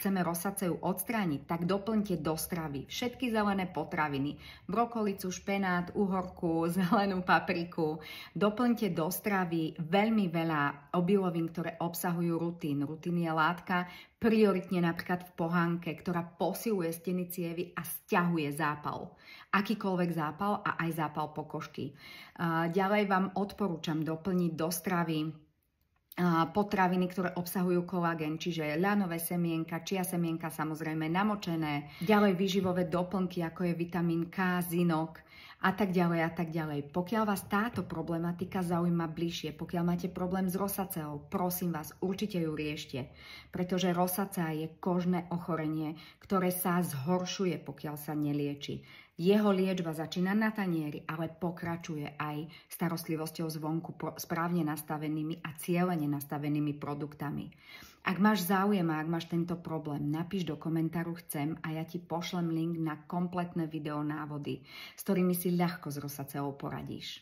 chceme rosaceu odstrániť, tak doplňte do stravy všetky zelené potraviny, brokolicu, špenát, uhorku, zelenú papriku. Doplňte do stravy veľmi veľa obilovín, ktoré obsahujú rutín. Rutín je látka prioritne napríklad v pohánke, ktorá posiluje steny cievy a sťahuje zápal. Akýkoľvek zápal a aj zápal pokožky. Ďalej vám odporúčam doplniť do stravy potraviny, ktoré obsahujú kolagén, čiže ľanové semienka, čia semienka samozrejme namočené, ďalej výživové doplnky, ako je vitamín K, zinok a tak ďalej a tak ďalej. Pokiaľ vás táto problematika zaujíma bližšie, pokiaľ máte problém s rosaceou, prosím vás, určite ju riešte, pretože rosacea je kožné ochorenie, ktoré sa zhoršuje, pokiaľ sa nelieči. Jeho liečba začína na tanieri, ale pokračuje aj starostlivosťou zvonku správne nastavenými a cieľene nastavenými produktami. Ak máš záujem a ak máš tento problém, napíš do komentáru chcem a ja ti pošlem link na kompletné videonávody, s ktorými si ľahko s rosaceou poradíš.